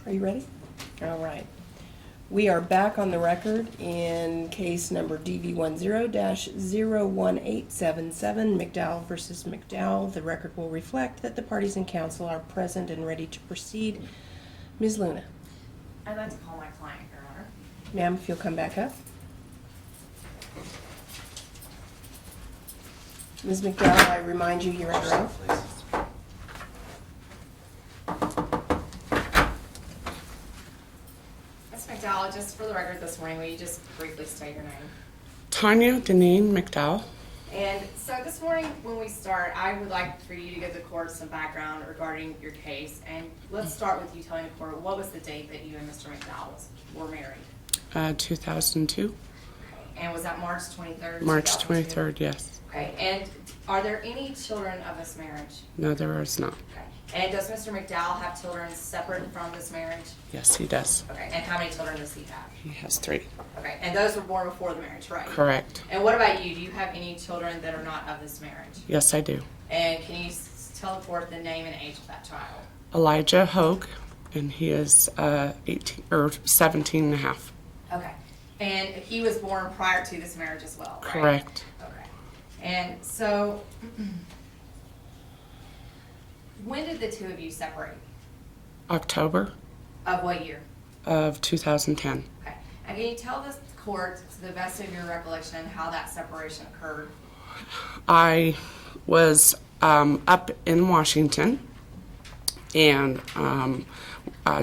Are you ready? All right. We are back on the record in case number DV10-01877, McDowell versus McDowell. The record will reflect that the parties in council are present and ready to proceed. Ms. Luna. I'd like to call my client, Your Honor. Ma'am, if you'll come back up. Ms. McDowell, I remind you you're under oath. Ms. McDowell, just for the record this morning, will you just briefly state your name? Tonya and McDowell. And so this morning, when we start, I would like for you to give the court some background regarding your case. And let's start with you telling the court, what was the date that you and Mr. McDowell were married? 2002. And was that March 23rd? March 2002? 23rd, yes. Okay, and are there any children of this marriage? No, there is not. Okay, and does Mr. McDowell have children separate from this marriage? Yes, he does. Okay, and how many children does he have? He has 3. Okay, and those were born before the marriage, right? Correct. And what about you? Do you have any children that are not of this marriage? Yes, I do. And can you tell the court the name and age of that child? Elijah Hogue, and he is 18 or 17 and a half. Okay, and he was born prior to this marriage as well, right? Correct. Okay, and so when did the two of you separate? October Of what year? of 2010. Okay, and can you tell the court, to the best of your recollection, how that separation occurred? I was up in Washington and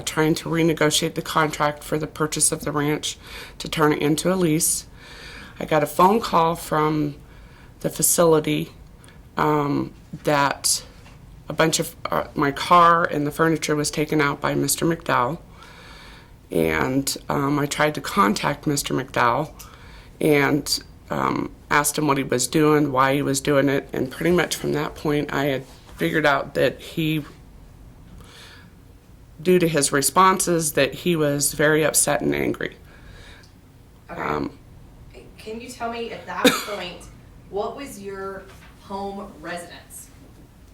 trying to renegotiate the contract for the purchase of the ranch to turn it into a lease. I got a phone call from the facility that a bunch of my car and the furniture was taken out by Mr. McDowell. And I tried to contact Mr. McDowell and asked him what he was doing, why he was doing it, and pretty much from that point I had figured out that he, due to his responses, that he was very upset and angry. Okay. Can you tell me at that point, what was your home residence?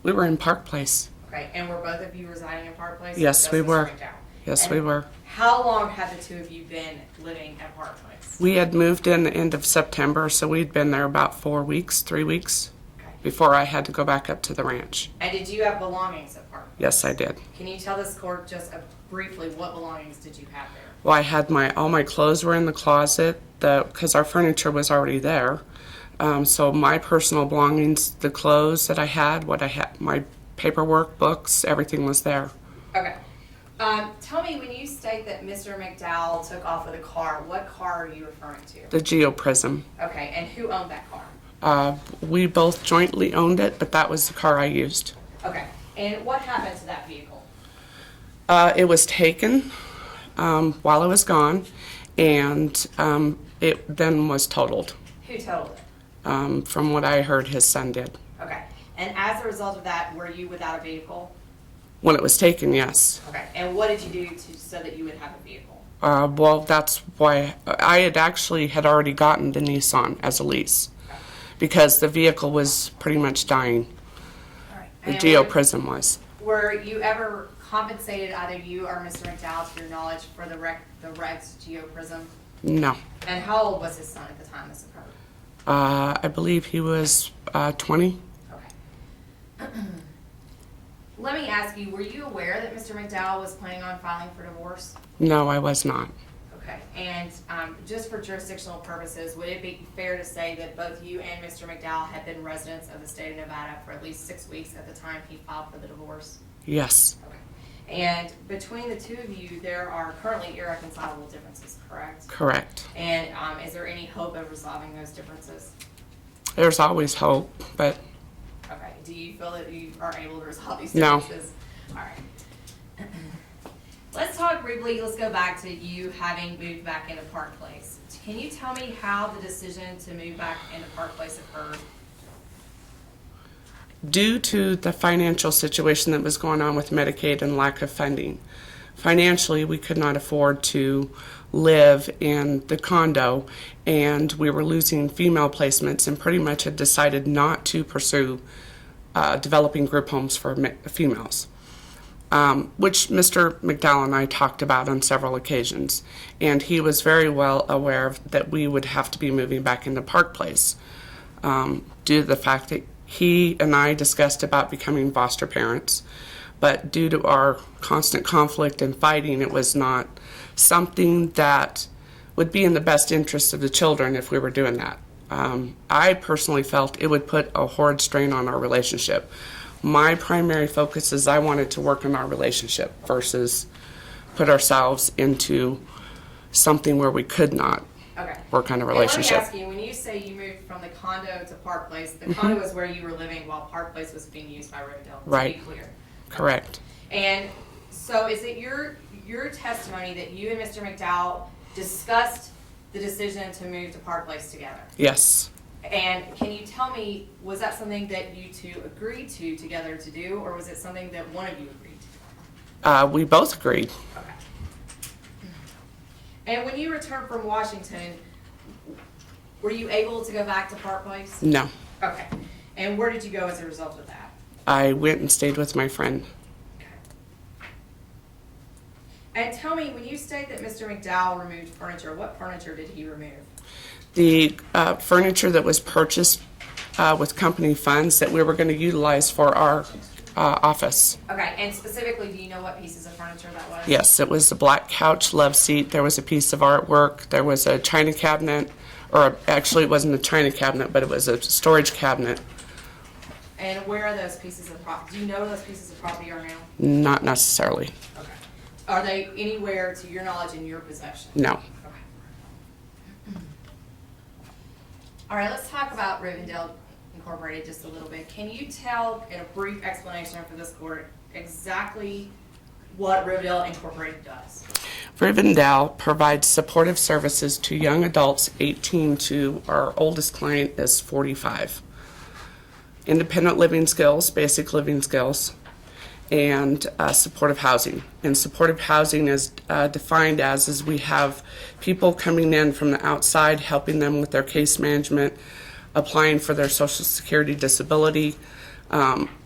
We were in Park Place. Okay, and were both of you residing in Park Place? Yes, Just we Mr. were. McDowell? Yes, And we were. How long had the two of you been living at Park Place? We had moved in the end of September, so we'd been there about 4 weeks, 3 weeks, Okay. before I had to go back up to the ranch. And did you have belongings at Park Place? Yes, I did. Can you tell this court just briefly what belongings did you have there? Well, I had all my clothes were in the closet, because our furniture was already there. So my personal belongings, the clothes that I had, what I had, my paperwork, books, everything was there. Okay. Tell me, when you state that Mr. McDowell took off with a car, what car are you referring to? The Geo Prism. Okay, and who owned that car? We both jointly owned it, but that was the car I used. Okay, and what happened to that vehicle? It was taken while I was gone, and it then was totaled. Who totaled it? From what I heard, his son did. Okay, and as a result of that, were you without a vehicle? When it was taken, yes. Okay, and what did you do so that you would have a vehicle? Well, that's why I had already gotten the Nissan as a lease, because the vehicle was pretty much dying. All right. The And Geo Prism was. Were you ever compensated, either you or Mr. McDowell, to your knowledge, for the wrecked Geo Prism? No. And how old was his son at the time this occurred? I believe he was 20. Okay. Let me ask you, were you aware that Mr. McDowell was planning on filing for divorce? No, I was not. Okay, and just for jurisdictional purposes, would it be fair to say that both you and Mr. McDowell had been residents of the state of Nevada for at least 6 weeks at the time he filed for the divorce? Yes. Okay. And between the two of you, there are currently irreconcilable differences, correct? Correct. And is there any hope of resolving those differences? There's always hope, but Okay, do you feel that you are able to resolve these No. differences? All right. Let's talk briefly, let's go back to you having moved back into Park Place. Can you tell me how the decision to move back into Park Place occurred? due to the financial situation that was going on with Medicaid and lack of funding, financially we could not afford to live in the condo, and we were losing female placements and pretty much had decided not to pursue developing group homes for females. which Mr. McDowell and I talked about on several occasions. And he was very well aware that we would have to be moving back into Park Place due to the fact that he and I discussed about becoming foster parents. But due to our constant conflict and fighting, it was not something that would be in the best interest of the children if we were doing that. I personally felt it would put a horrid strain on our relationship. My primary focus is I wanted to work on our relationship versus put ourselves into something where we could not Okay. work on a relationship. And let me ask you, when you say you moved from the condo to Park Place, the condo was where you were living while Park Place was being used by Rivendell, Right. to be clear. Correct. And so is it your testimony that you and Mr. McDowell discussed the decision to move to Park Place together? Yes. And can you tell me, was that something that you two agreed to together to do, or was it something that one of you agreed to? We both agreed. Okay. And when you returned from Washington, were you able to go back to Park Place? No. Okay. And where did you go as a result of that? I went and stayed with my friend. Okay. And tell me, when you state that Mr. McDowell removed furniture, what furniture did he remove? The furniture that was purchased with company funds that we were going to utilize for our office. Okay, and specifically, do you know what pieces of furniture that was? Yes, it was the black couch, love seat. There was a piece of artwork. There was a china cabinet, or actually it wasn't a china cabinet, but it was a storage cabinet. And where are those pieces of property? Do you know where those pieces of property are now? Not necessarily. Okay. Are they anywhere, to your knowledge, in your possession? No. Okay. All right, let's talk about Rivendell Incorporated just a little bit. Can you tell, in a brief explanation for this court, exactly what Rivendell Incorporated does? Rivendell provides supportive services to young adults 18 to our oldest client is 45. Independent living skills, basic living skills, and supportive housing. And supportive housing is defined as we have people coming in from the outside, helping them with their case management, applying for their Social Security disability.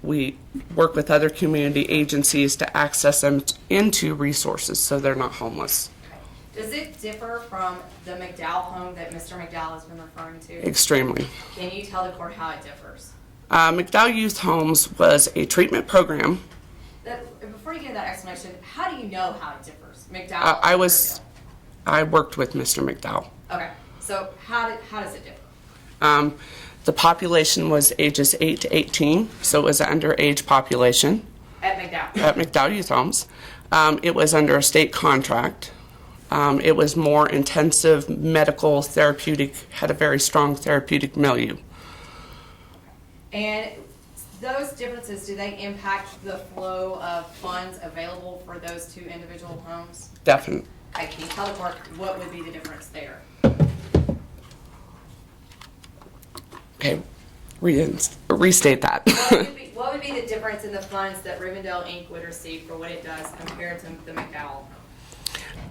We work with other community agencies to access them into resources so they're not homeless. Does it differ from the McDowell home that Mr. McDowell has been referring to? Extremely. Can you tell the court how it differs? McDowell Youth Homes was a treatment program. Before you get that explanation, how do you know how it differs? McDowell? I worked with Mr. McDowell. Okay, so how does it differ? The population was ages 8 to 18, so it was an underage population At McDowell? at McDowell Youth Homes. It was under a state contract. It was more intensive medical therapeutic, had a very strong therapeutic milieu. And those differences, do they impact the flow of funds available for those two individual homes? Definitely. Okay, can you tell the court what would be the difference there? Okay, restate that. What would be the difference in the funds that Rivendell Inc. would receive for what it does compared to the McDowell?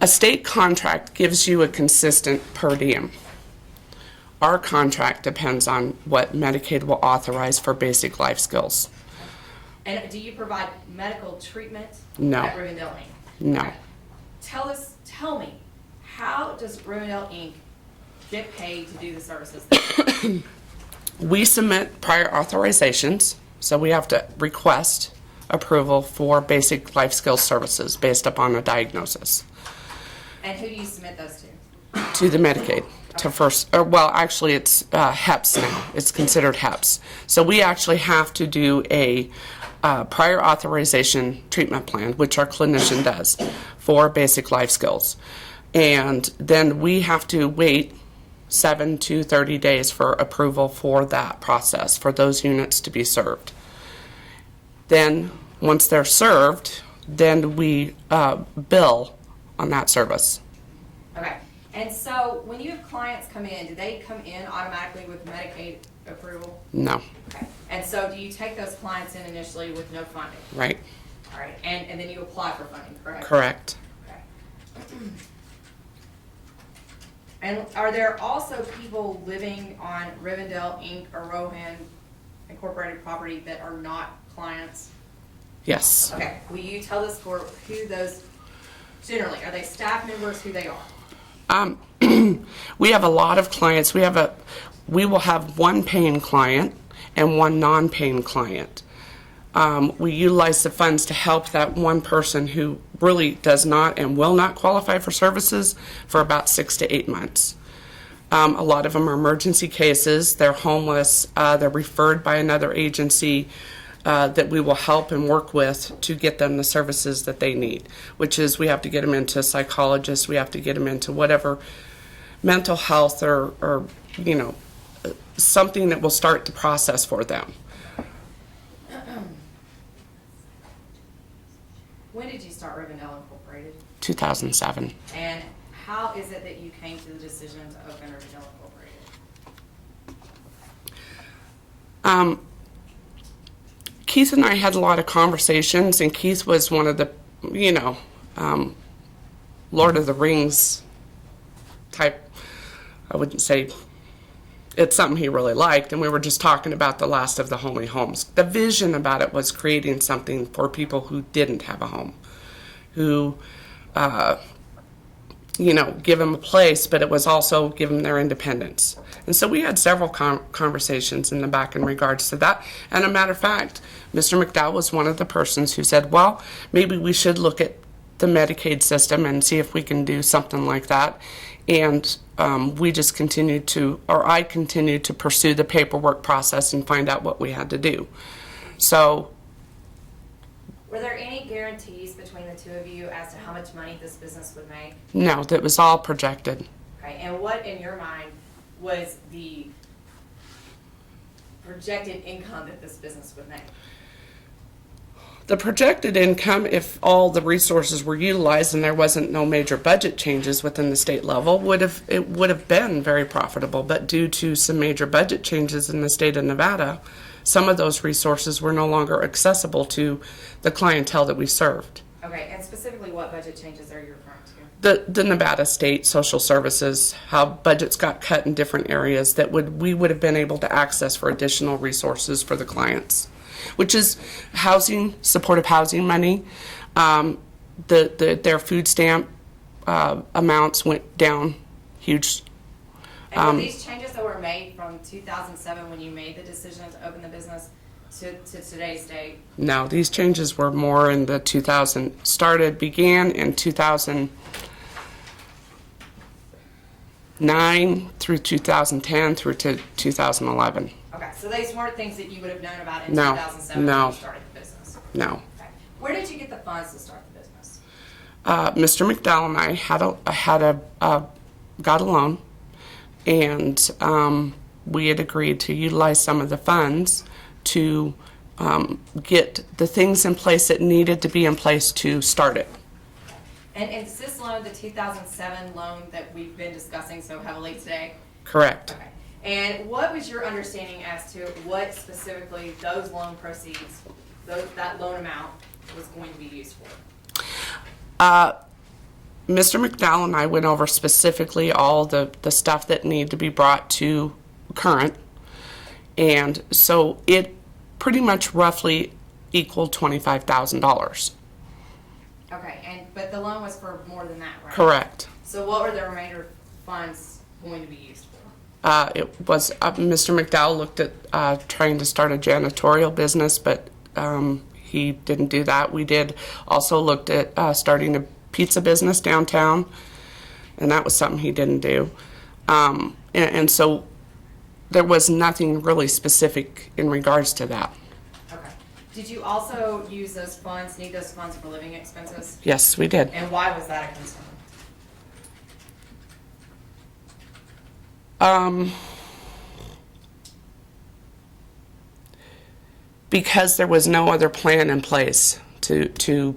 A state contract gives you a consistent per diem. Our contract depends on what Medicaid will authorize for basic life skills. And do you provide medical treatment No. at Rivendell Inc.? No. Okay. Tell me, how does Rivendell Inc. get paid to do the services that We submit prior authorizations, so we have to request approval for basic life skills services based upon a diagnosis And who do you submit those to? to the Medicaid. To first, or well, actually, it's HEPS now. It's considered HEPS. So we actually have to do a prior authorization treatment plan, which our clinician does for basic life skills, and then we have to wait 7 to 30 days for approval for that process for those units to be served. Then, once they're served, then we bill on that service. Okay. And so when you have clients come in, do they come in automatically with Medicaid approval? No, Okay. And so do you take those clients in initially with no funding? right? All right. And then you apply for funding, correct? Correct. Okay. And are there also people living on Rivendell Inc. or Rohan Incorporated property that are not clients? Yes. Okay, will you tell this court who those, generally, are they staff members, who they are? We have a lot of clients. We will have one paying client and one non-paying client. We utilize the funds to help that one person who really does not and will not qualify for services for about 6 to 8 months. A lot of them are emergency cases. They're homeless. They're referred by another agency that we will help and work with to get them the services that they need, which is we have to get them into psychologists. We have to get them into whatever mental health or something that will start the process for them. When did you start Rivendell Incorporated? 2007. And how is it that you came to the decision to open Rivendell Incorporated? Keith and I had a lot of conversations, and Keith was one of the, Lord of the Rings type, I wouldn't say, it's something he really liked, and we were just talking about the last of the homely homes. The vision about it was creating something for people who didn't have a home, who, give them a place, but it was also give them their independence. And so we had several conversations in the back in regards to that. And a matter of fact, Mr. McDowell was one of the persons who said, well, maybe we should look at the Medicaid system and see if we can do something like that. And we just continued to, or I continued to pursue the paperwork process and find out what we had to do. So, Were there any guarantees between the two of you as to how much money this business would make? no, that was all projected. Okay, and what in your mind was the projected income that this business would make? The projected income, if all the resources were utilized and there wasn't no major budget changes within the state level, would have been very profitable. But due to some major budget changes in the state of Nevada, some of those resources were no longer accessible to the clientele that we served. Okay, and specifically what budget changes are you referring to? The Nevada State Social Services, how budgets got cut in different areas that we would have been able to access for additional resources for the clients, which is housing, supportive housing money. Their food stamp amounts went down huge. And were these changes that were made from 2007 when you made the decision to open the business to today's date? No, these changes were more in the began in 2009 through 2010 through to 2011. Okay, so these weren't things that you would have known about in No, 2007 no. when you started the business? No. Okay. Where did you get the funds to start the business? Mr. McDowell and I got a loan, and we had agreed to utilize some of the funds to get the things in place that needed to be in place to start it. And is this loan the 2007 loan that we've been discussing so heavily today? Correct. Okay. And what was your understanding as to what specifically those loan proceeds, that loan amount, was going to be used for? Mr. McDowell and I went over specifically all the stuff that needed to be brought to current, and so it pretty much roughly equaled $25,000. Okay, but the loan was for more than that, right? Correct. So what were the remainder funds going to be used for? It was Mr. McDowell looked at trying to start a janitorial business, but he didn't do that. We did also looked at starting a pizza business downtown, and that was something he didn't do. And so there was nothing really specific in regards to that. Okay. Did you also need those funds for living expenses? Yes, we did. And why was that a concern? Because there was no other plan in place to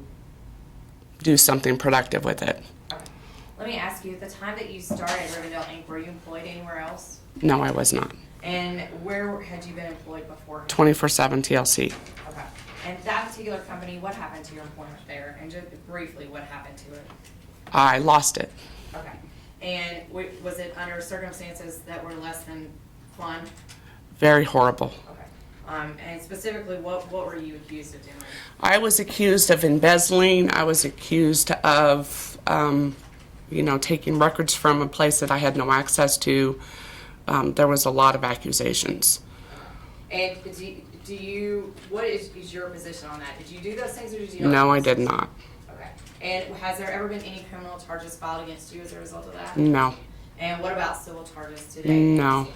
do something productive with it. Okay. Let me ask you, at the time that you started Rivendell Inc., were you employed anywhere else? No, I was not. And where had you been employed before? 24/7 TLC. Okay. And that particular company, what happened to your employment there? And just briefly, what happened to it? I lost it. Okay. And was it under circumstances that were less than fun? Very horrible. Okay. And specifically, what were you accused of doing? I was accused of embezzling. I was accused of, taking records from a place that I had no access to. There was a lot of accusations. And what is your position on that? Did you do those things or did you not? No, I did not. Okay. And has there ever been any criminal charges filed against you as a result of that? No. And what about civil charges today? No.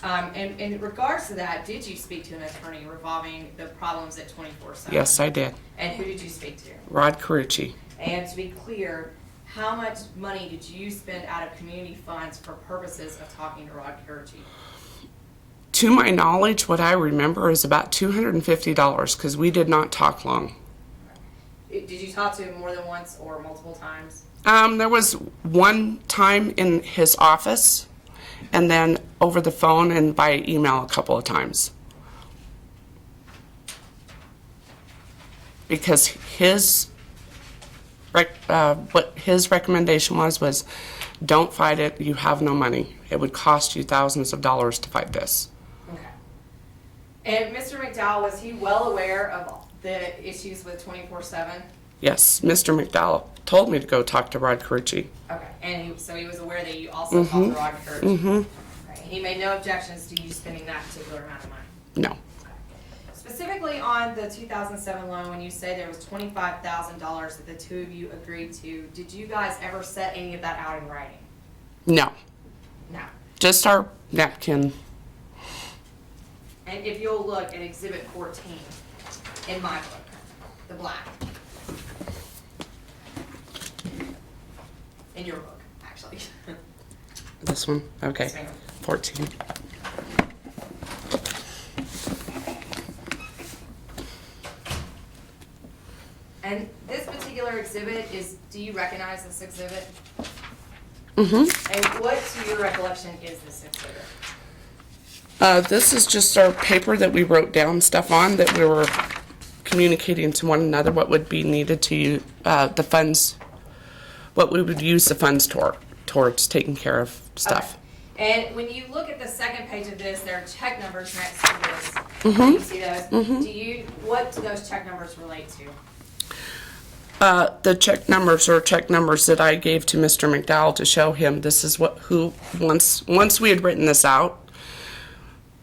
And in regards to that, did you speak to an attorney revolving the problems at 24/7? Yes, I did. And who did you speak to? Rod Carucci. And to be clear, how much money did you spend out of community funds for purposes of talking to Rod Carucci? To my knowledge, what I remember is about $250 because we did not talk long. Did you talk to him more than once or multiple times? There was one time in his office, and then over the phone and by email a couple of times. Because what his recommendation was, don't fight it, you have no money. It would cost you thousands of dollars to fight this. Okay. And Mr. McDowell, was he well aware of the issues with 24/7? Yes, Mr. McDowell told me to go talk to Rod Carucci. Okay. And so he was aware that you also talked to Rod Carucci? Mm-hmm. Right. He made no objections to you spending that particular amount of money? No. Specifically on the 2007 loan, when you say there was $25,000 that the two of you agreed to, did you guys ever set any of that out in writing? No. No. Just our napkin. And if you'll look at Exhibit 14 in my book, the black. In your book, actually. This one? Okay. Yes, ma'am. 14. And this particular exhibit is, do you recognize this exhibit? Mm-hmm. And what, to your recollection, is this exhibit? This is just our paper that we wrote down stuff on that we were communicating to one another what would be needed to use the funds, what we would use the funds towards taking care of stuff. Okay. And when you look at the second page of this, there are check numbers next to this. Mm-hmm. Do you see those? Mm-hmm. What do those check numbers relate to? The check numbers are check numbers that I gave to Mr. McDowell to show him this is once we had written this out,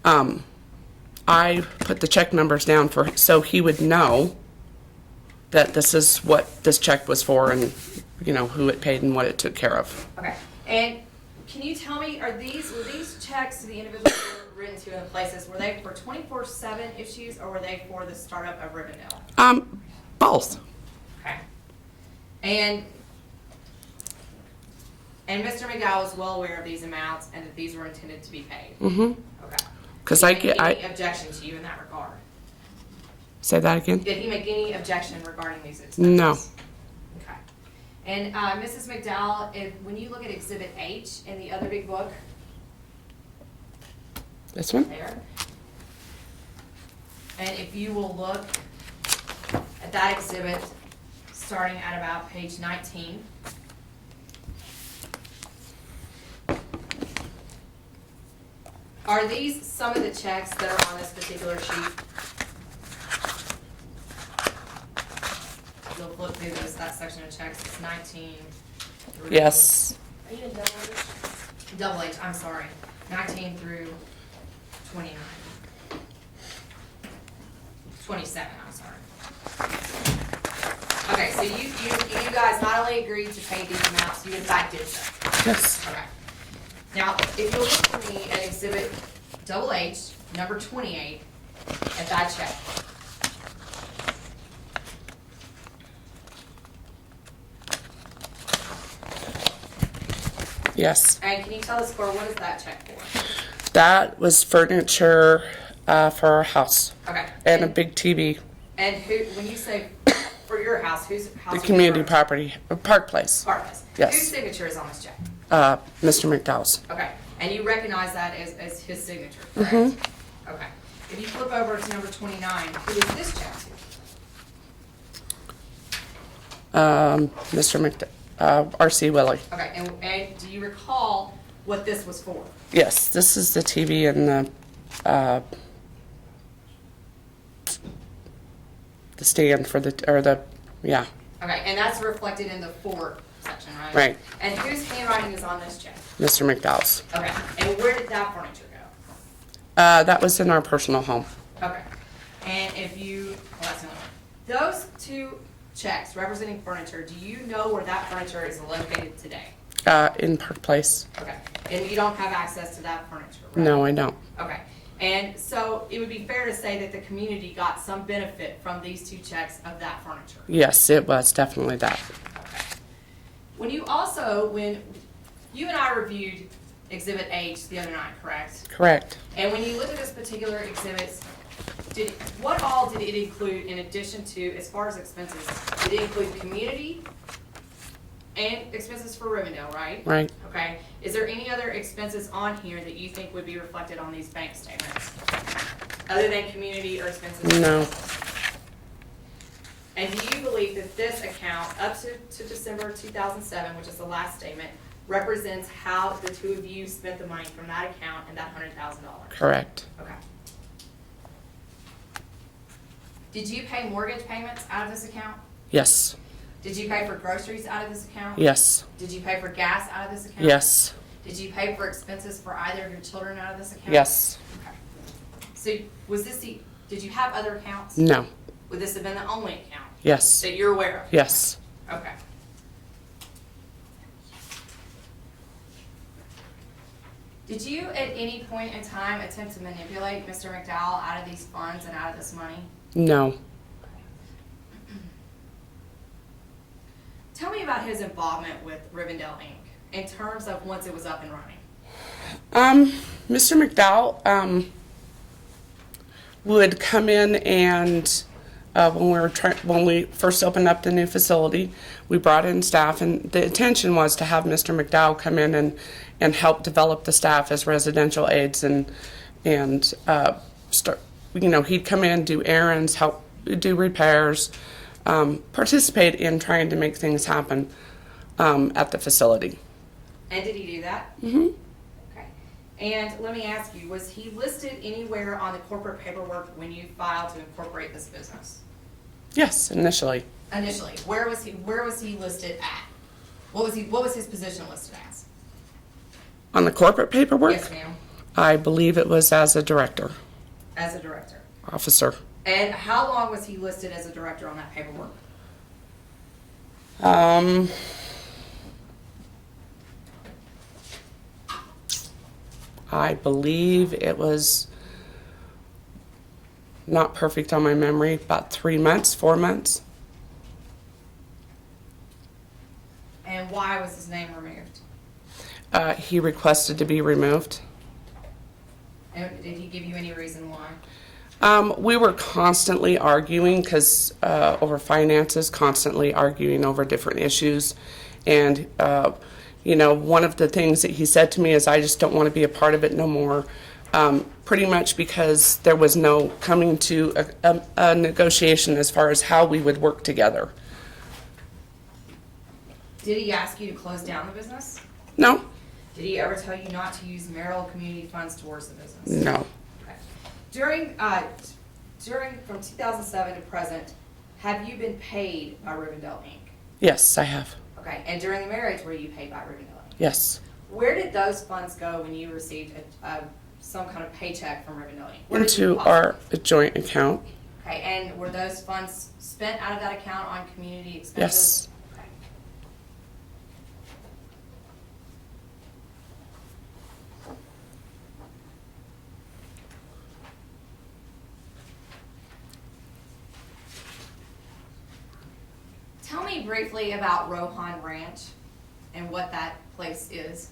I put the check numbers down so he would know that this is what this check was for and who it paid and what it took care of. Okay. And can you tell me, were these checks to the individuals who were written to in the places, were they for 24/7 issues or were they for the startup of Rivendell? Both. Okay. And Mr. McDowell was well aware of these amounts and that these were intended to be paid. Mm-hmm. Okay. Because Did he make any objection to you in that regard? Say that again? Did he make any objection regarding these expenses? No. Okay. And Mrs. McDowell, when you look at Exhibit H in the other big book, This one? there, and if you will look at that exhibit starting at about page 19. Are these some of the checks that are on this particular sheet? You'll flip through that section of checks. It's 19 through. Yes. Are you in double H? Double H, I'm sorry. 19 through 29. 27, I'm sorry. Okay, so you guys not only agreed to pay these amounts, you in fact did so. Yes. Okay. Now, if you'll look for me at Exhibit double H, number 28, at that check. Yes. And can you tell us what is that check for? That was furniture for our house. Okay. And a big TV. And when you say for your house, whose house? The is community yours? property, Park Place. Partners. Yes. Whose signature is on this check? Mr. McDowell's. Okay. And you recognize that as his signature, correct? Okay. If you flip over to number 29, who is this check to? Mr. R.C. Willie. Okay. And do you recall what this was for? Yes, this is the TV and the the stand for yeah, Okay, and that's reflected in the for section, right? Right. And whose handwriting is on this check? Mr. McDowell's. Okay, and where did that furniture go? That was in our personal home. Okay, and if you, well, that's another one. Those two checks representing furniture, do you know where that furniture is located today? In Park Place. Okay, and you don't have access to that furniture, right? No, I don't. Okay, and so it would be fair to say that the community got some benefit from these two checks of that furniture. Yes, it was definitely that. Okay. When you and I reviewed Exhibit H the other night, correct? Correct. And when you look at this particular exhibit, what all did it include in addition to, as far as expenses? Did it include community and expenses for Rivendell, right? Right. Okay. Is there any other expenses on here that you think would be reflected on these bank statements? Other than community or expenses? No. And do you believe that this account, up to December 2007, which is the last statement, represents how the two of you spent the money from that account and that $100,000? Correct. Okay. Did you pay mortgage payments out of this account? Yes. Did you pay for groceries out of this account? Yes. Did you pay for gas out of this account? Yes. Did you pay for expenses for either of your children out of this account? Yes. Okay. So did you have other accounts? No. Would this have been the only account Yes. that you're aware of? Yes. Okay. Did you at any point in time attempt to manipulate Mr. McDowell out of these funds and out of this money? No. Tell me about his involvement with Rivendell Inc. in terms of once it was up and running. Mr. McDowell would come in and when we first opened up the new facility, we brought in staff, and the intention was to have Mr. McDowell come in and help develop the staff as residential aides and start. He'd come in, do errands, help do repairs, participate in trying to make things happen at the facility. And did he do that? Mm-hmm. Okay. And let me ask you, was he listed anywhere on the corporate paperwork when you filed to incorporate this business? Yes, initially. Initially, where was he listed at? What was his position listed as? On the corporate paperwork, Yes, ma'am. I believe it was as a director, As a director. officer. And how long was he listed as a director on that paperwork? I believe it was not perfect on my memory, about 3 months, 4 months. And why was his name removed? He requested to be removed. And did he give you any reason why? We were constantly arguing because over finances, constantly arguing over different issues. And, one of the things that he said to me is, I just don't want to be a part of it no more. Pretty much because there was no coming to a negotiation as far as how we would work together. Did he ask you to close down the business? No. Did he ever tell you not to use marital community funds towards the business? No. Okay. During from 2007 to present, have you been paid by Rivendell Inc.? Yes, I have. Okay, and during the marriage, were you paid by Rivendell Inc.? Yes. Where did those funds go when you received some kind of paycheck from Rivendell Inc.? Where did Into you our joint account. Okay, and were those funds spent out of that account on community expenses? Yes. Okay. Tell me briefly about Rohan Ranch and what that place is.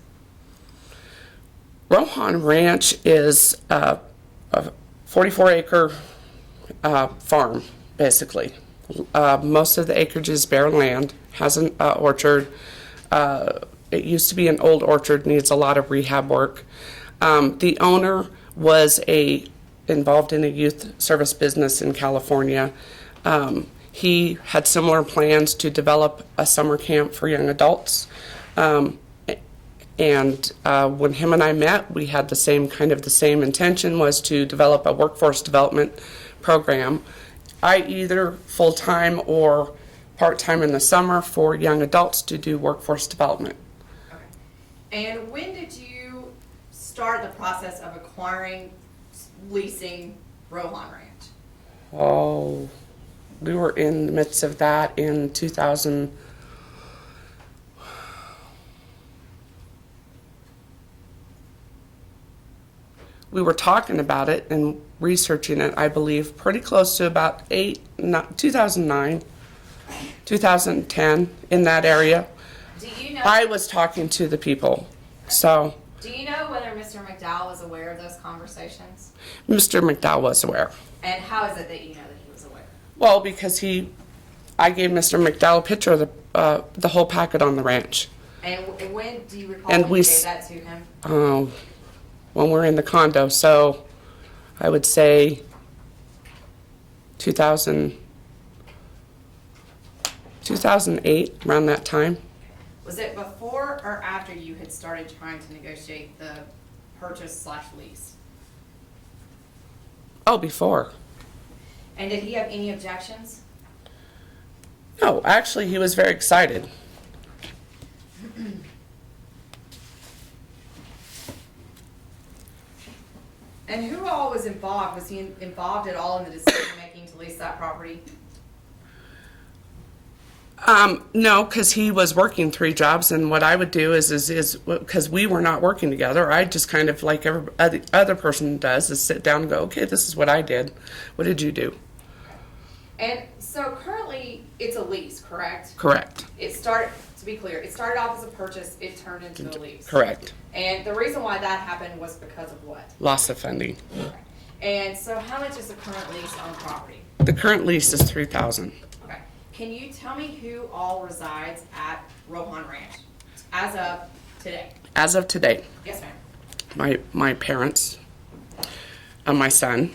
Rohan Ranch is a 44-acre farm, basically. Most of the acreage is bare land, has an orchard. It used to be an old orchard, needs a lot of rehab work. The owner was involved in a youth service business in California. He had similar plans to develop a summer camp for young adults. And when him and I met, we had the same intention, was to develop a workforce development program, either full-time or part-time in the summer for young adults to do workforce development. Okay. And when did you start the process of acquiring, leasing Rohan Ranch? Oh, we were in the midst of that in 2000. We were talking about it and researching it, I believe, pretty close to about 2009, 2010, in that area. Do you know? I was talking to the people, so. Do you know whether Mr. McDowell was aware of those conversations? Mr. McDowell was aware. And how is it that you know that he was aware? Well, because I gave Mr. McDowell a picture of the whole packet on the ranch. And when do you recall And when we you gave that to him? When we're in the condo, so I would say 2008, around that time. Was it before or after you had started trying to negotiate the purchase/lease? Oh, before. And did he have any objections? No, actually, he was very excited. And who all was involved? Was he involved at all in the decision making to lease that property? No, because he was working 3 jobs, and what I would do is because we were not working together, I just kind of, like every other person does, is sit down and go, okay, this is what I did. What did you do? And so currently it's a lease, correct? Correct. To be clear, it started off as a purchase, it turned into a lease. Correct. And the reason why that happened was because of what? Loss of funding. Okay. And so how much is the current lease on the property? The current lease is $3,000. Okay. Can you tell me who all resides at Rohan Ranch as of today? As of today, Yes, ma'am. my parents, my son,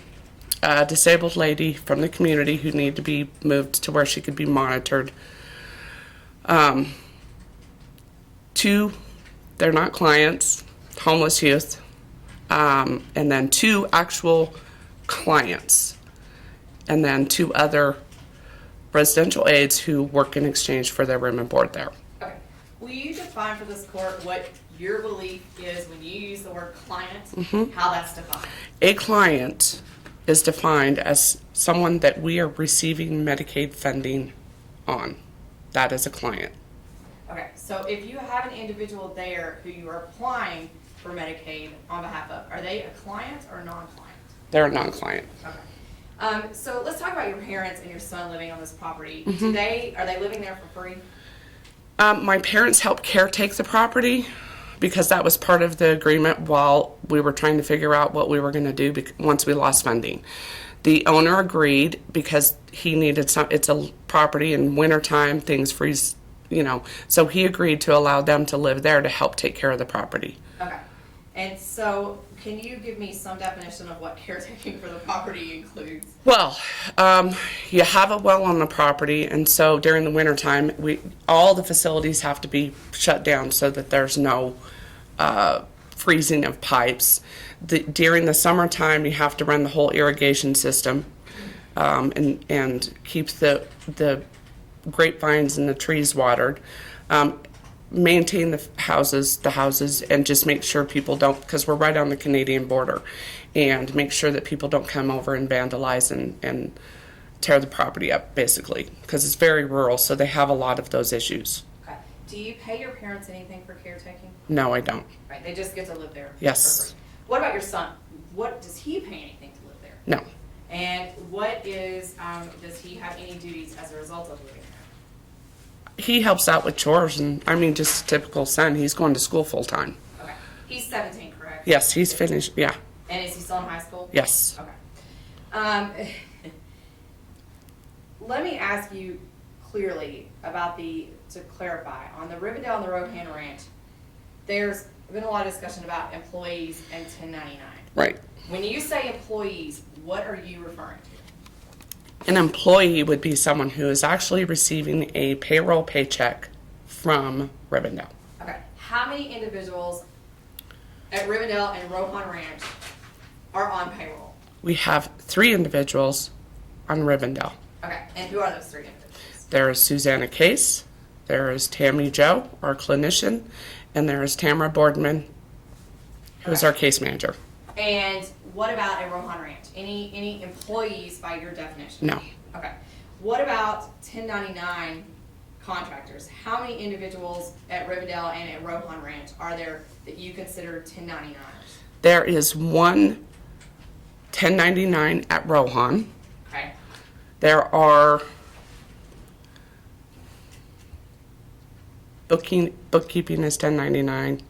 a disabled lady from the community who needed to be moved to where she could be monitored. 2, they're not clients, homeless youth, and then 2 actual clients, and then 2 other residential aides who work in exchange for their room and board there. Okay. Will you define for this court what your belief is when you use the word client, how that's defined? A client is defined as someone that we are receiving Medicaid funding on. That is a client. Okay, so if you have an individual there who you are applying for Medicaid on behalf of, are they a client or a non-client? They're a non-client. Okay. So let's talk about your parents and your son living on this property. Are they living there for free? My parents helped caretake the property because that was part of the agreement while we were trying to figure out what we were going to do once we lost funding. The owner agreed because he needed it's a property in wintertime, things freeze, so he agreed to allow them to live there to help take care of the property. Okay. And so can you give me some definition of what caretaking for the property includes? Well, you have a well on the property, and so during the wintertime, all the facilities have to be shut down so that there's no freezing of pipes. During the summertime, you have to run the whole irrigation system and keep the grapevines and the trees watered. Maintain the houses, and just make sure people don't, because we're right on the Canadian border, and make sure that people don't come over and vandalize and tear the property up, basically, because it's very rural, so they have a lot of those issues. Okay. Do you pay your parents anything for caretaking? No, I don't. Right, they just get to live there? Yes. For free. What about your son? Does he pay anything to live there? No. And does he have any duties as a result of living there? He helps out with chores, and just a typical son. He's going to school full time. Okay. He's 17, correct? Yes, he's finished. Yeah. And is he still in high school? Yes. Okay. Let me ask you clearly about to clarify, on the Rivendell and the Rohan Ranch, there's been a lot of discussion about employees and 1099. Right. When you say employees, what are you referring to? An employee would be someone who is actually receiving a payroll paycheck from Rivendell. Okay. how many individuals at Rivendell and Rohan Ranch are on payroll? We have 3 individuals on Rivendell. Okay, and who are those 3 individuals? There is Susanna Case, there is Tammy Joe, our clinician, and there is Tamara Boardman, who's Okay. our case manager. And what about at Rohan Ranch? Any employees by your definition? No. Okay. What about 1099 contractors? How many individuals at Rivendell and at Rohan Ranch are there that you consider 1099ers? There is 1 1099 at Rohan. Okay. There are bookkeeping is 1099,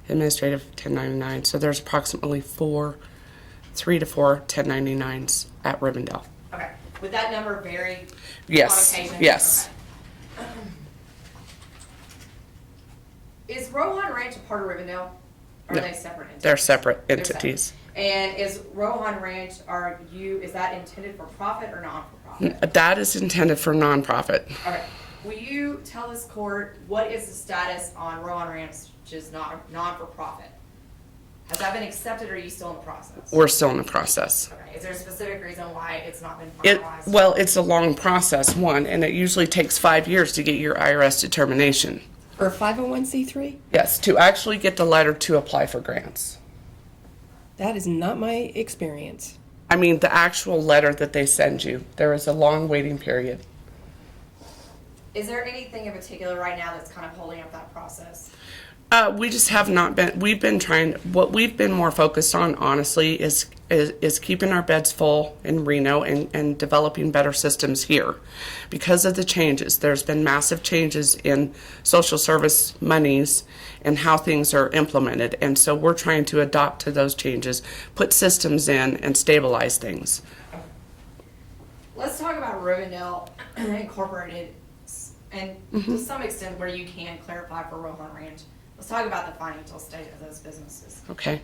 administrative 1099. So there's approximately 3 to 4 1099s at Rivendell. Okay. Would that number vary Yes. on occasion? Yes. Okay. Is Rohan Ranch a part of Rivendell? Or No. are they separate entities? They're separate They're separate. entities. And is Rohan Ranch, is that intended for profit or not for profit? That is intended for nonprofit. Okay. Will you tell this court what is the status on Rohan Ranch's non-for-profit? Has that been accepted, or are you still in the process? We're still in the process. Okay. Is there a specific reason why it's not been It, finalized? well, it's a long process, one, and it usually takes 5 years to get your IRS determination. For a 501c3? Yes, to actually get the letter to apply for grants. That is not my experience. I mean, the actual letter that they send you, there is a long waiting period. Is there anything in particular right now that's kind of holding up that process? We just have not been, we've been trying, what we've been more focused on, honestly, is keeping our beds full in Reno and developing better systems here. Because of the changes, there's been massive changes in social service monies and how things are implemented. And so we're trying to adopt to those changes, put systems in, and stabilize things. Let's talk about Rivendell Incorporated, and to some extent where you can clarify for Rohan Ranch. Let's talk about the financial state of those businesses. Okay.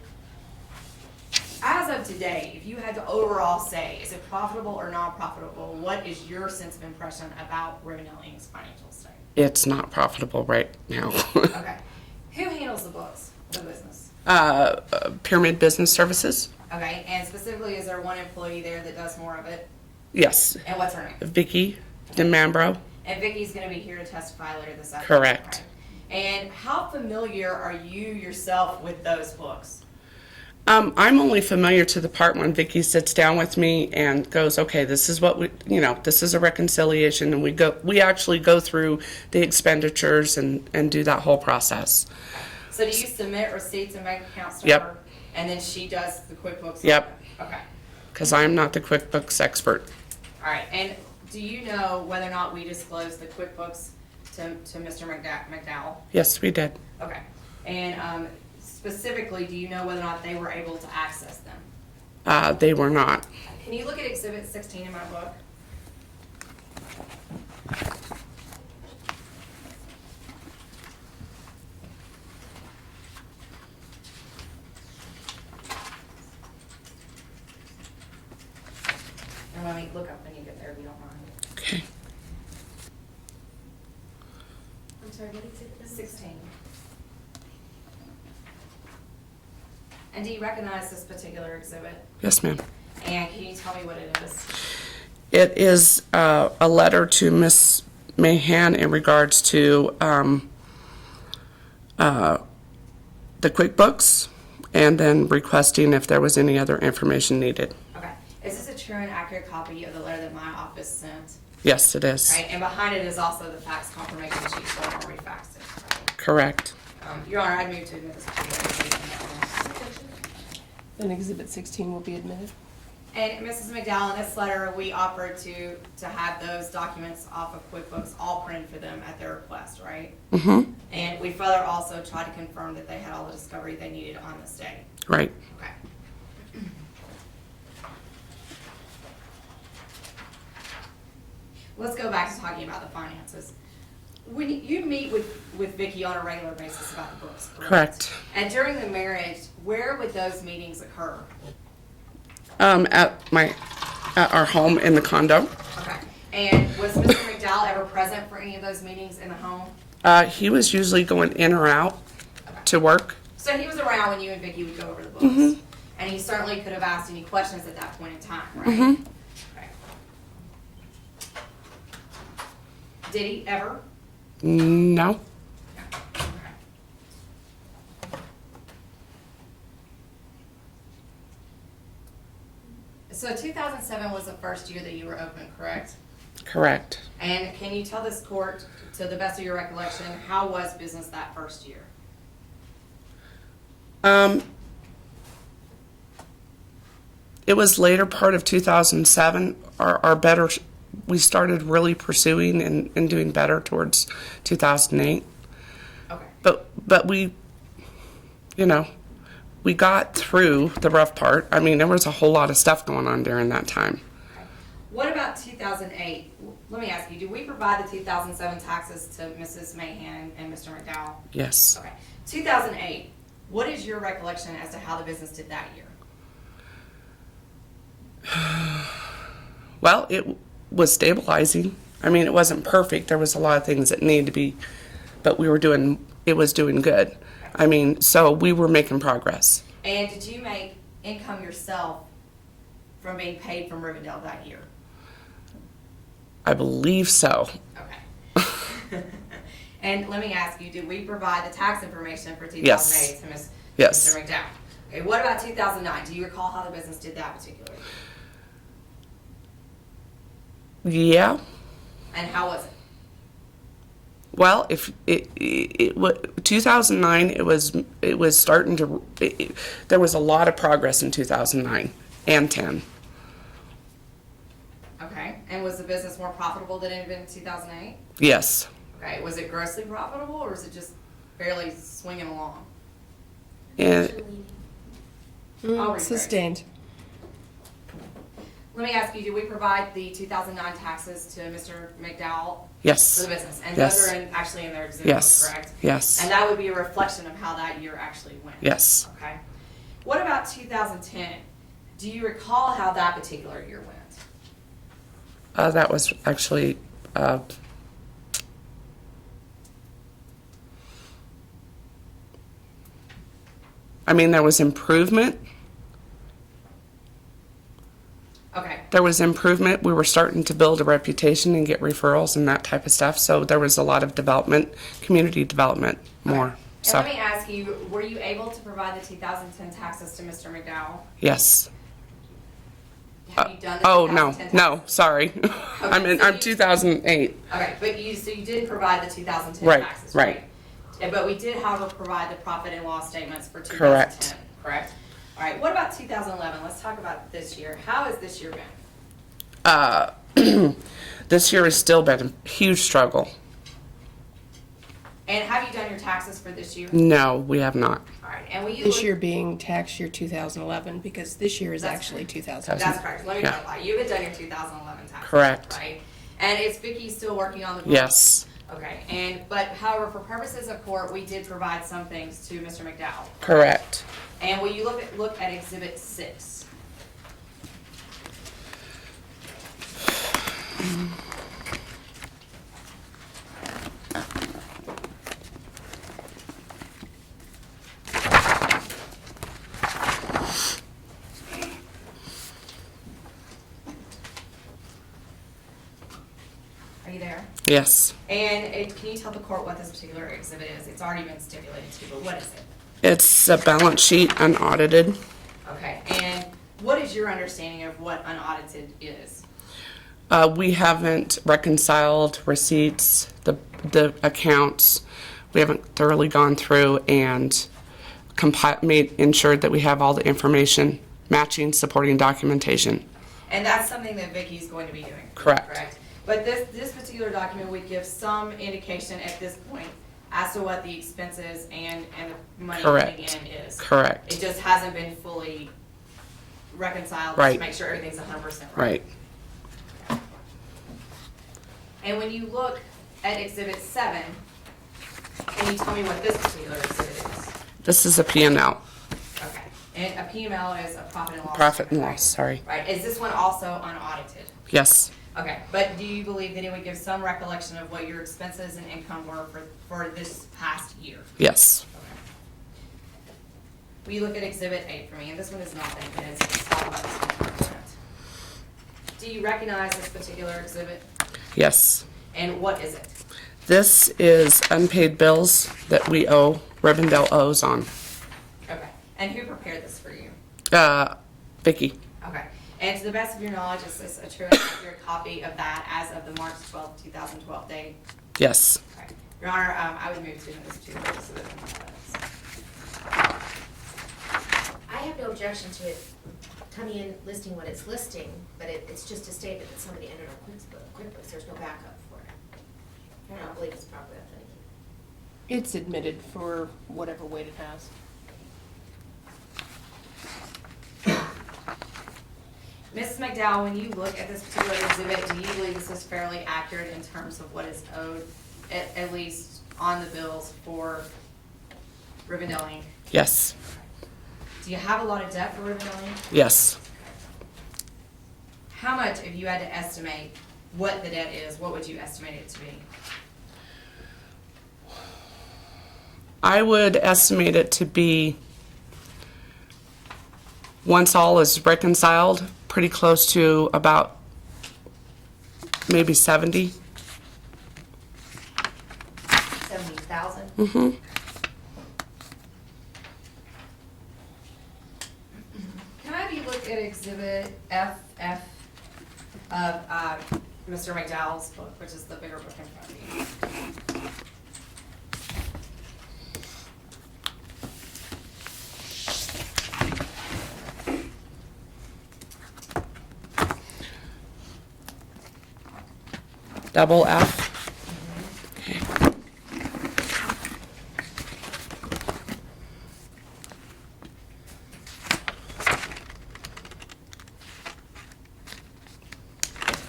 As of today, if you had to overall say, is it profitable or non-profitable, what is your sense of impression about Rivendell Inc.'s financial state? It's not profitable right now. Okay. Who handles the books of the business? Pyramid Business Services? Okay, and specifically, is there one employee there that does more of it? Yes. And what's her name? Vicky DeMambro? And Vicky's going to be here to testify later this afternoon. Correct. Right? And how familiar are you yourself with those books? I'm only familiar to the part when Vicky sits down with me and goes, okay, this is what this is a reconciliation, and we actually go through the expenditures and do that whole process. So do you submit receipts and bank accounts to Yep. her? And then she does the QuickBooks? Yep. Okay. Because I'm not the QuickBooks expert. All right. And do you know whether or not we disclosed the QuickBooks to Mr. McDowell? Yes, we did. Okay. And specifically, do you know whether or not they were able to access them? They were not. Can you look at Exhibit 16 in my book? And let me look up when you get there if you don't mind. Okay. I'm sorry, what exhibit is it? 16. And do you recognize this particular exhibit? Yes, ma'am. And can you tell me what it is? It is a letter to Miss Mahan in regards to the QuickBooks, and then requesting if there was any other information needed. Okay. Is this a true and accurate copy of the letter that my office sent? Yes, it is. Right, and behind it is also the fax confirmation sheet, so I don't refax it. Correct. Your Honor, I'd move to admit this. Then Exhibit 16 will be admitted. And Mrs. McDowell, in this letter, we offered to have those documents off of QuickBooks all printed for them at their request, right? Mm-hmm. And we further also tried to confirm that they had all the discovery they needed on this day. Right. Okay. Let's go back to talking about the finances. When you meet with Vicki on a regular basis about the books, Correct. And during the marriage, where would those meetings occur? At our home in the condo. Okay. And was Mr. McDowell ever present for any of those meetings in the home? He was usually going in or out to work. So he was around when you and Vicki would go over the books. And he certainly could have asked any questions at that point in time, right? Okay. Did he ever? No. Okay. So 2007 was the first year that you were open, correct? Correct. And can you tell this court, to the best of your recollection, how was business that first year? It was later part of 2007. We started really pursuing and doing better towards 2008. Okay. But we, we got through the rough part. I mean, there was a whole lot of stuff going on during that time. Okay. What about 2008? Let me ask you, did we provide the 2007 taxes to Mrs. Mahan and Mr. McDowell? Yes. Okay. 2008, what is your recollection as to how the business did that year? Well, it was stabilizing. I mean, it wasn't perfect. There was a lot of things that needed to be, but it was doing good. I mean, so we were making progress. And did you make income yourself from being paid from Rivendell that year? I believe so. Okay. And let me ask you, did we provide the tax information for 2008 Yes. to Yes. Mr. McDowell? Okay, what about 2009? Do you recall how the business did that particularly? Yeah. And how was it? Well, if it 2009, it was starting to. There was a lot of progress in 2009 and 10. Okay, and was the business more profitable than it had been in 2008? Yes. Okay, was it grossly profitable or was it just barely swinging along? And I'll rephrase. Sustained. Let me ask you, did we provide the 2009 taxes to Mr. McDowell for yes. the business? And Yes. those are actually in their exhibit, Yes. correct? Yes. And that would be a reflection of how that year actually went? Yes. Okay. What about 2010? Do you recall how that particular year went? That was actually. I mean, there was improvement. Okay. There was improvement. We were starting to build a reputation and get referrals and that type of stuff. So there was a lot of development, community development more. And So let me ask you, were you able to provide the 2010 taxes to Mr. McDowell? yes. Have you done the Oh no, 2010 no, taxes? sorry. I'm 2008. Okay, but you did provide the 2010 Right, taxes, right. right? But we did, however, provide the profit and loss statements for 2010, Correct. correct? All right, what about 2011? Let's talk about this year. How has this year been? This year has still been a huge struggle. And have you done your taxes for this year? No, we have not. All right, and will you This look- year being tax year 2011, because this year is That's actually correct. 2000. That's correct. Let me Yeah. clarify. You haven't done your 2011 taxes, Correct. right? And is Vicki still working on the books? Yes, Okay, but however, for purposes of court, we did provide some things to Mr. McDowell. correct. And will you look at Exhibit 6? Are you there? Yes. And can you tell the court what this particular exhibit is? It's already been stipulated to, but what is it? It's a balance sheet, unaudited. Okay, and what is your understanding of what unaudited is? We haven't reconciled receipts, the accounts. We haven't thoroughly gone through and ensured that we have all the information, matching, supporting documentation. And that's something that Vicki's going to be doing. Correct. But this particular document would give some indication at this point as to what the expenses and the money coming Correct. in is. Correct. It just hasn't been fully reconciled Right. to make sure everything's 100% Right. And when you look at Exhibit 7, can you tell me what this particular exhibit is? This is a P&L. Okay. And a PML is a profit and loss. Profit and statement, loss, sorry. Right. Is this one also unaudited? Yes. Okay. But do you believe that it would give some recollection of what your expenses and income were for this past year? Yes. Okay. Will you look at Exhibit 8 for me? And this one is not been, it's talk about this one for a minute. Do you recognize this particular exhibit? Yes. And what is it? This is unpaid bills that we owe, Rivendell owes on. Okay. And who prepared this for you? Vicki. Okay. And to the best of your knowledge, is this a true and accurate copy of that as of the March 12th, 2012 date? Yes. Okay. Your Honor, I would move to this to the exhibit. I have no objection to it coming in listing what it's listing, but it's just a statement that somebody entered on QuickBooks. There's no backup for it. I don't believe it's properly authenticated. It's admitted for whatever weight it has. Mrs. McDowell, when you look at this particular exhibit, do you believe this is fairly accurate in terms of what is owed, at least on the bills for Rivendell Inc.? Yes. Do you have a lot of debt for Rivendell Inc.? Yes. How much, if you had to estimate what the debt is, what would you estimate it to be? I would estimate it to be, once all is reconciled, pretty close to about maybe 70. 70,000? Mm-hmm. Can I have you look at Exhibit FF of Mr. McDowell's book, which is the bigger book in front of you? Double F.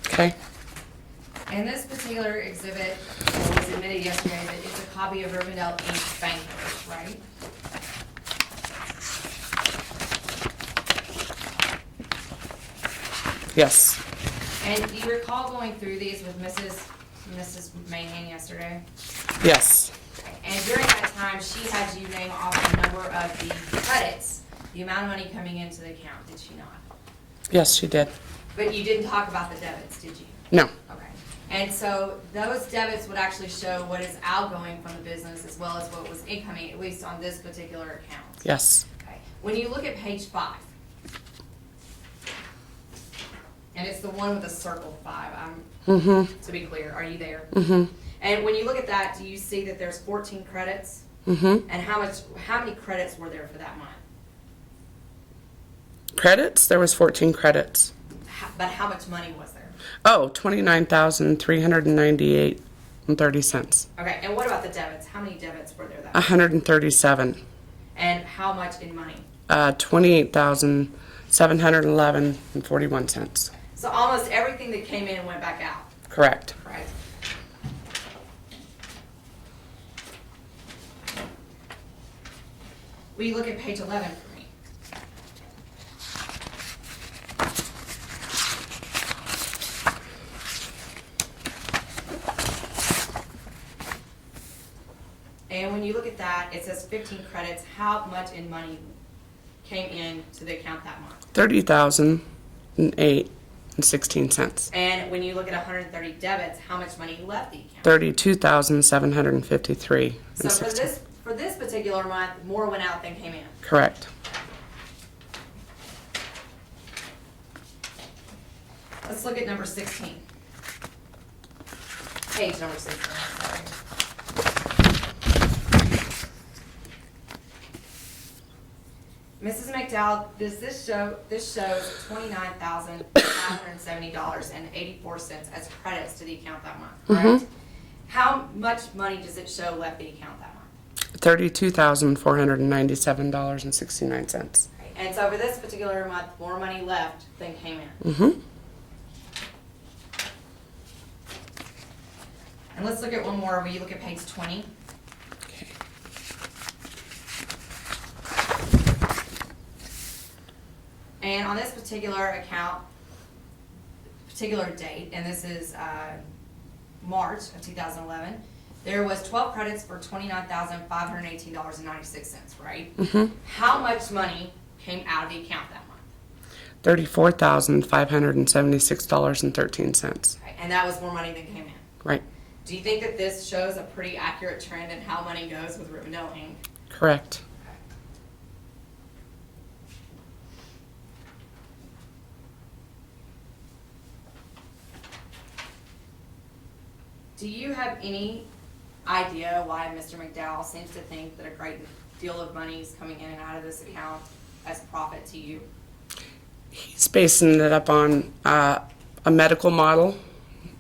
Okay. And this particular exhibit was admitted yesterday that it's a copy of Rivendell Inc. bankers, right? Yes. And do you recall going through these with Mrs. Mayhan yesterday? Yes. And during that time, she had you name off a number of the credits, the amount of money coming into the account, did she not? Yes, she did. But you didn't talk about the debits, did you? No. Okay. And so those debits would actually show what is outgoing from the business as well as what was incoming, at least on this particular account. Yes. Okay. When you look at page 5, and it's the one with the circle 5, Mm-hmm. to be clear, are you there? Mm-hmm. And when you look at that, do you see that there's 14 credits? Mm-hmm. And how many credits were there for that month? Credits? There was 14 credits. But how much money was there? Oh, $29,398.30. Okay, and what about the debits? How many debits were there that month? 137. And how much in money? $28,711.41. So almost everything that came in and went back out, Correct. right? Will you look at page 11 for me? And when you look at that, it says 15 credits. How much in money came in to the account that month? $30,008.16. And when you look at 130 debits, how much money left the account? $32,753.16. So for this particular month, more went out than came in. Correct. Let's look at number 16. Page number 16, sorry. Mrs. McDowell, this shows $29,570.84 as credits to the account that month, correct? How much money does it show left the account that month? $32,497.69. And so for this particular month, more money left than came in. Mm-hmm. And let's look at one more. Will you look at page 20? Okay. And on this particular account, particular date, and this is March of 2011, there was 12 credits for $29,518.96, right? Mm-hmm. How much money came out of the account that month? $34,576.13. Okay, and that was more money than came in. Right. Do you think that this shows a pretty accurate trend in how money goes with Rivendell Inc.? Correct. Do you have any idea why Mr. McDowell seems to think that a great deal of money is coming in and out of this account as profit to you? He's basing it up on a medical model.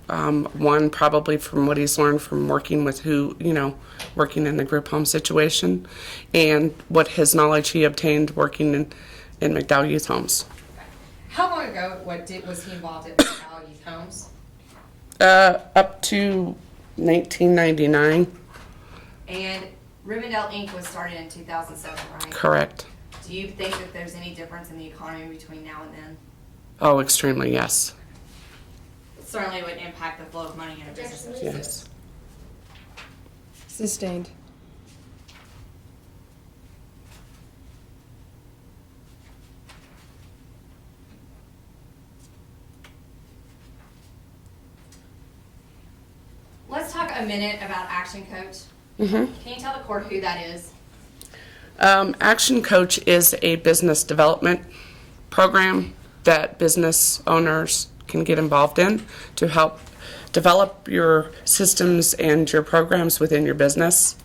One, probably from what he's learned from working with working in the group home situation, and what his knowledge he obtained working in McDowell Youth Homes. Okay. How long ago was he involved in McDowell Youth Homes? Up to 1999. And Rivendell Inc. was started in 2007, right? Correct. Do you think that there's any difference in the economy between now and then? Oh, extremely, yes. It certainly would impact the flow of money in a business. such as Yes. this. Sustained. Let's talk a minute about Action Coach. Mm-hmm. Can you tell the court who that is? Action Coach is a business development program that business owners can get involved in to help develop your systems and your programs within your business.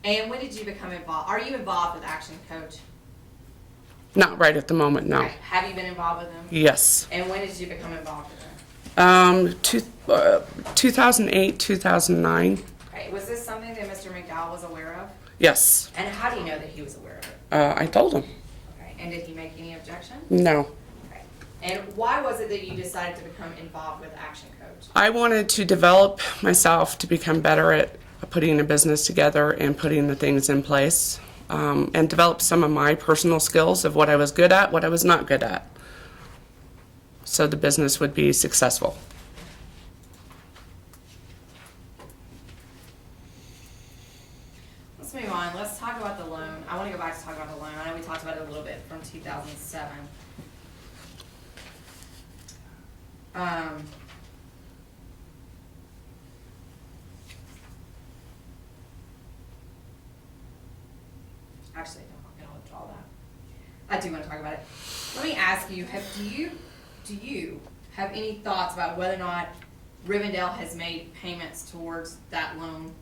And when did you become involved? Are you involved with Action Coach? Not right at the moment, no. Okay. Have you been involved with them? Yes. And when did you become involved with them? 2008, 2009. Okay. Was this something that Mr. McDowell was aware of? Yes. And how do you know that he was aware of it? I told him. Okay. And did he make any objection? No. Okay. And why was it that you decided to become involved with Action Coach? I wanted to develop myself to become better at putting a business together and putting the things in place, and develop some of my personal skills of what I was good at, what I was not good at, so the business would be successful. Let's move on. Let's talk about the loan. I want to go back to talk about the loan. I know we talked about it a little bit from 2007. Actually, no, I'm going to withdraw that. I do want to talk about it. Let me ask you, do you have any thoughts about whether or not Rivendell has made payments towards that loan?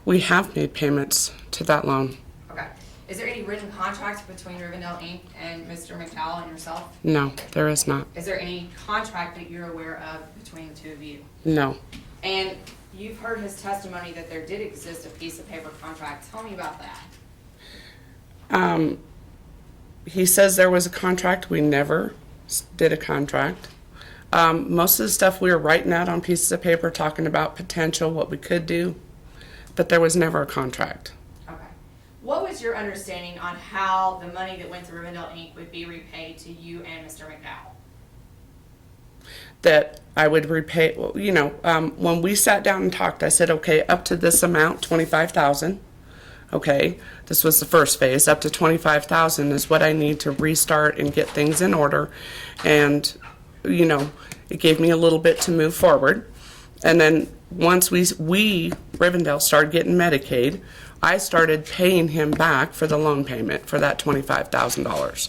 We have made payments to that loan. Okay. Is there any written contract between Rivendell Inc. and Mr. McDowell and yourself? No, there is not. Is there any contract that you're aware of between the two of you? No. And you've heard his testimony that there did exist a piece of paper contract. Tell me about that. He says there was a contract. We never did a contract. Most of the stuff we were writing out on pieces of paper, talking about potential, what we could do, but there was never a contract. Okay. What was your understanding on how the money that went to Rivendell Inc. would be repaid to you and Mr. McDowell? That I would repay, well, when we sat down and talked, I said, okay, up to this amount, $25,000. Okay, this was the first phase. Up to $25,000 is what I need to restart and get things in order. And, it gave me a little bit to move forward. And then once we Rivendell, started getting Medicaid, I started paying him back for the loan payment for that $25,000.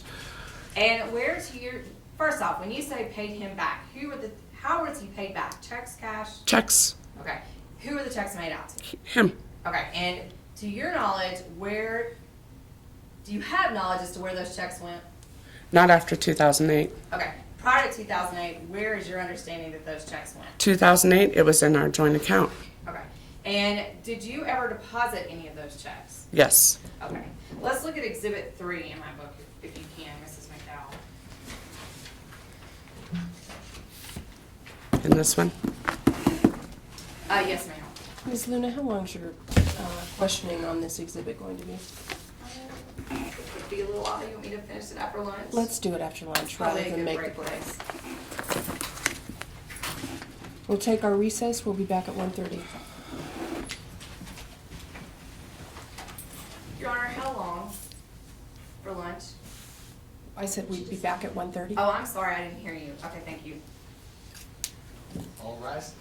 And first off, when you say paid him back, how was he paid back? Checks, cash? Checks. Okay. Who were the checks made out to? Him. Okay, and to your knowledge, do you have knowledge as to where those checks went? Not after 2008. Okay, prior to 2008, where is your understanding that those checks went? 2008, it was in our joint account. Okay, and did you ever deposit any of those checks? Yes. Okay, let's look at Exhibit 3 in my book, if you can, Mrs. McDowell. In this one? Yes, ma'am. Ms. Luna, how long is your questioning on this exhibit going to be? It could be a little while. You want me to finish it after lunch? Let's do it after lunch rather Probably a than good make the break break. place. We'll take our recess. We'll be back at 1:30. Your Honor, how long for lunch? I said we'd be back at 1:30. Oh, I'm sorry, I didn't hear you. Okay, thank you. All rise.